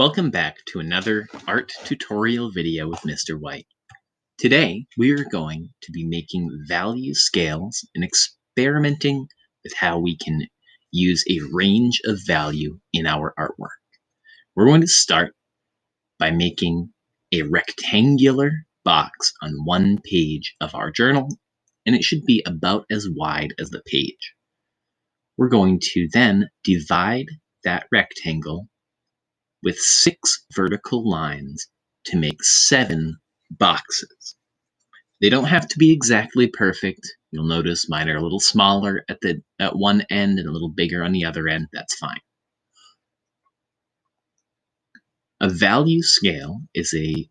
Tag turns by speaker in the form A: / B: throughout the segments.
A: Welcome back to another art tutorial video with Mr. White. Today, we are going to be making value scales and experimenting with how we can use a range of value in our artwork. We're going to start by making a rectangular box on one page of our journal, and it should be about as wide as the page. We're going to then divide that rectangle with 6 vertical lines to make 7 boxes. They don't have to be exactly perfect. You'll notice mine are a little smaller at one end and a little bigger on the other end. That's fine. A value scale is a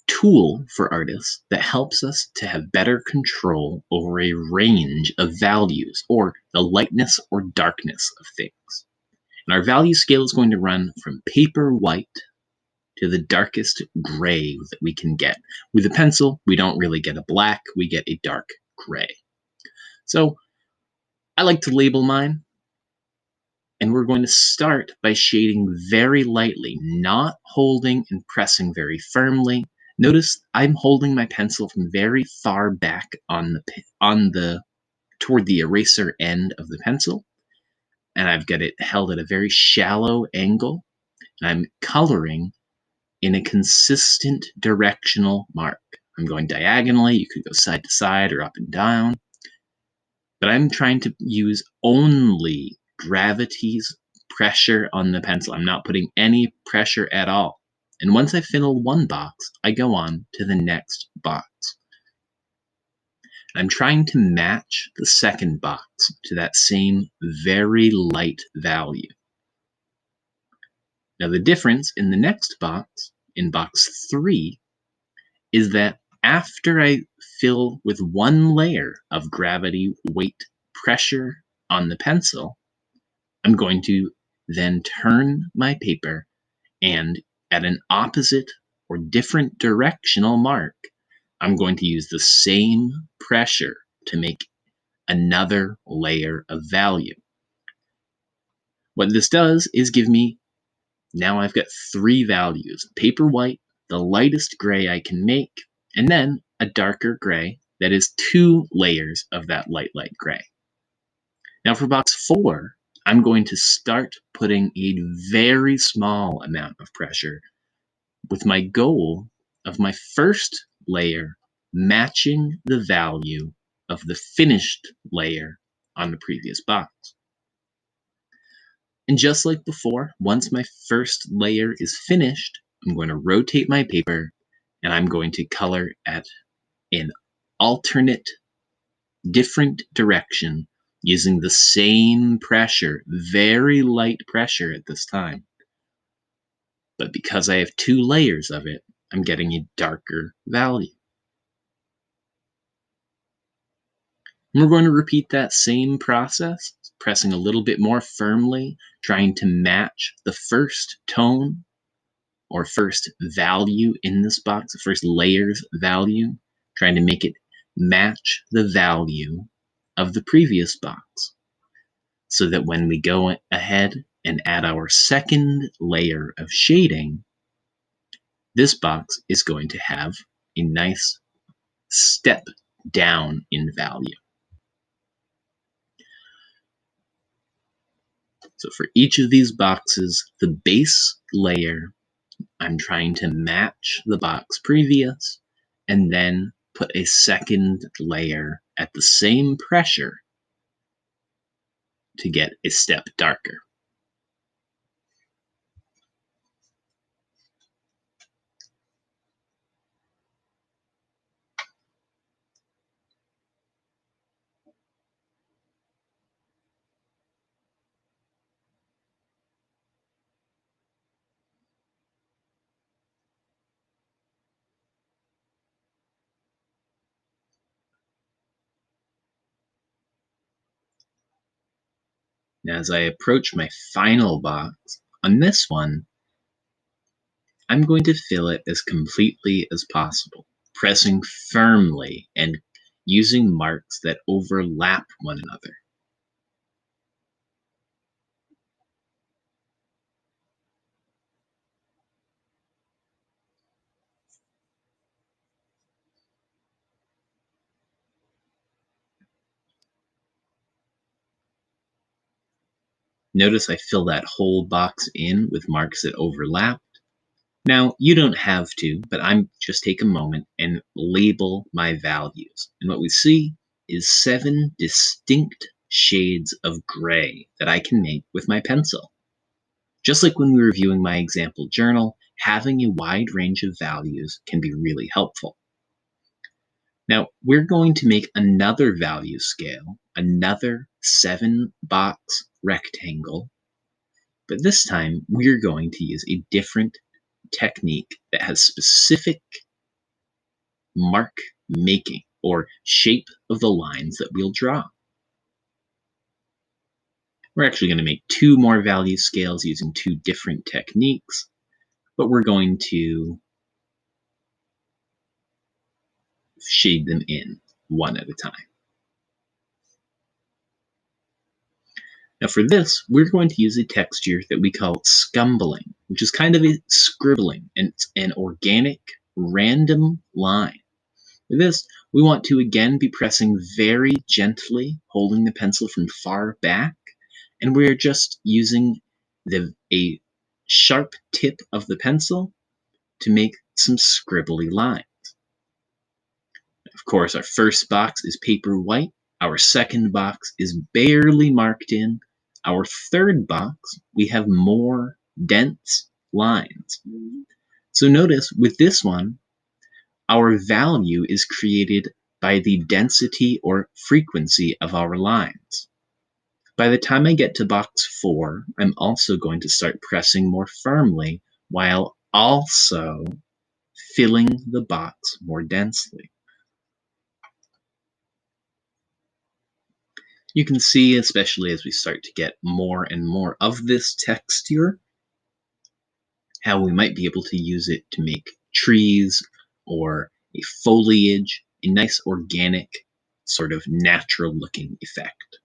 A: tool for artists that helps us to have better control over a range of values, or the lightness or darkness of things. And our value scale is going to run from paper white to the darkest gray that we can get. With a pencil, we don't really get a black, we get a dark gray. So I like to label mine, and we're going to start by shading very lightly, not holding and pressing very firmly. Notice I'm holding my pencil from very far back toward the eraser end of the pencil, and I've got it held at a very shallow angle, and I'm coloring in a consistent directional mark. I'm going diagonally. You could go side to side or up and down. But I'm trying to use only gravity's pressure on the pencil. I'm not putting any pressure at all. And once I fill one box, I go on to the next box. I'm trying to match the second box to that same very light value. Now the difference in the next box, in box 3, is that after I fill with one layer of gravity, weight, pressure on the pencil, I'm going to then turn my paper and at an opposite or different directional mark, I'm going to use the same pressure to make another layer of value. What this does is give me, now I've got 3 values: paper white, the lightest gray I can make, and then a darker gray that is 2 layers of that light gray. Now for box 4, I'm going to start putting a very small amount of pressure with my goal of my first layer matching the value of the finished layer on the previous box. And just like before, once my first layer is finished, I'm going to rotate my paper and I'm going to color at an alternate, different direction using the same pressure, very light pressure at this time. But because I have 2 layers of it, I'm getting a darker value. And we're going to repeat that same process, pressing a little bit more firmly, trying to match the first tone or first value in this box, the first layer's value, trying to make it match the value of the previous box, so that when we go ahead and add our second layer of shading, this box is going to have a nice step down in value. So for each of these boxes, the base layer, I'm trying to match the box previous, and then put a second layer at the same pressure to get a step darker. Now, as I approach my final box, on this one, I'm going to fill it as completely as possible, pressing firmly and using marks that overlap one another. Notice I fill that whole box in with marks that overlap. Now, you don't have to, but I'm just take a moment and label my values. And what we see is 7 distinct shades of gray that I can make with my pencil. Just like when we were reviewing my example journal, having a wide range of values can be really helpful. Now, we're going to make another value scale, another 7-box rectangle, but this time we're going to use a different technique that has specific mark making or shape of the lines that we'll draw. We're actually going to make 2 more value scales using 2 different techniques, but we're going to shade them in one at a time. Now for this, we're going to use a texture that we call scumbling, which is kind of a scribbling, and it's an organic, random line. For this, we want to again be pressing very gently, holding the pencil from far back, and we're just using a sharp tip of the pencil to make some scribbly lines. Of course, our first box is paper white. Our second box is barely marked in. Our third box, we have more dense lines. So notice with this one, our value is created by the density or frequency of our lines. By the time I get to box 4, I'm also going to start pressing more firmly while also filling the box more densely. You can see, especially as we start to get more and more of this texture, how we might be able to use it to make trees or a foliage, a nice organic, sort of natural looking effect.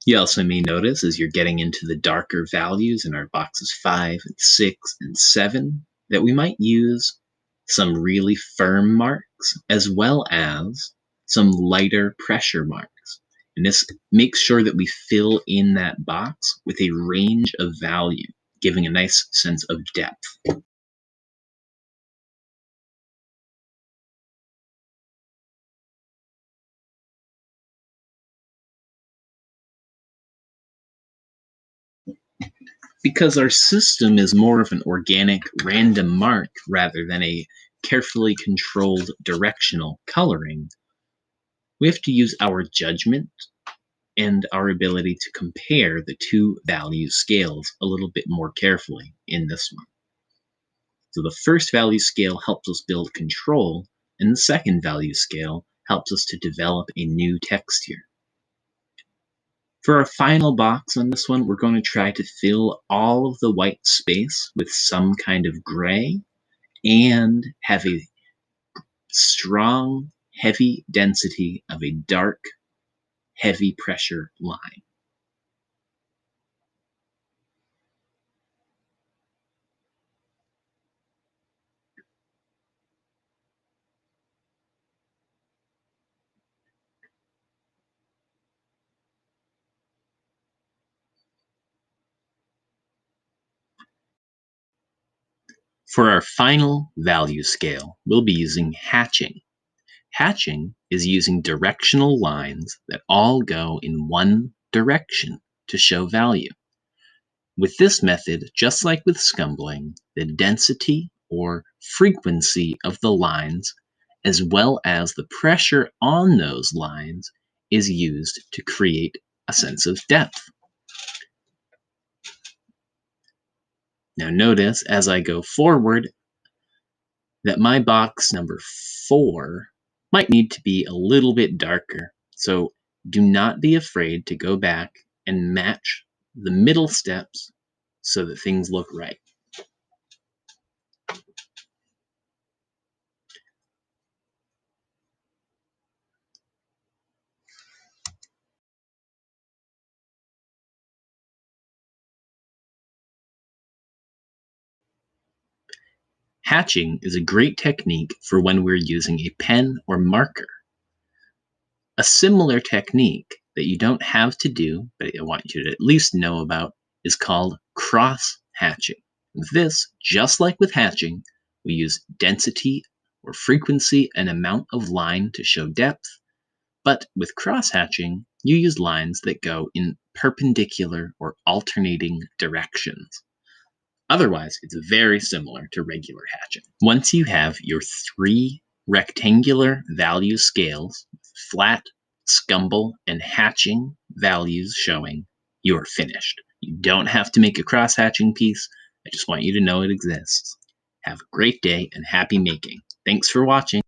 A: You also may notice as you're getting into the darker values in our boxes 5 and 6 and 7 that we might use some really firm marks as well as some lighter pressure marks. And this makes sure that we fill in that box with a range of value, giving a nice sense of depth. Because our system is more of an organic, random mark rather than a carefully controlled directional coloring, we have to use our judgment and our ability to compare the 2 value scales a little bit more carefully in this one. So the first value scale helps us build control, and the second value scale helps us to develop a new texture. For our final box on this one, we're going to try to fill all of the white space with some kind of gray and have a strong, heavy density of a dark, heavy pressure line. For our final value scale, we'll be using hatching. Hatching is using directional lines that all go in one direction to show value. With this method, just like with scumbling, the density or frequency of the lines, as well as the pressure on those lines, is used to create a sense of depth. Now notice as I go forward that my box number 4 might need to be a little bit darker. So do not be afraid to go back and match the middle steps so that things look right. Hatching is a great technique for when we're using a pen or marker. A similar technique that you don't have to do, but I want you to at least know about, is called cross-hatching. With this, just like with hatching, we use density or frequency and amount of line to show depth, but with cross-hatching, you use lines that go in perpendicular or alternating directions. Otherwise, it's very similar to regular hatching. Once you have your 3 rectangular value scales, flat, scumble, and hatching values showing, you are finished. You don't have to make a cross-hatching piece. I just want you to know it exists. Have a great day and happy making. Thanks for watching.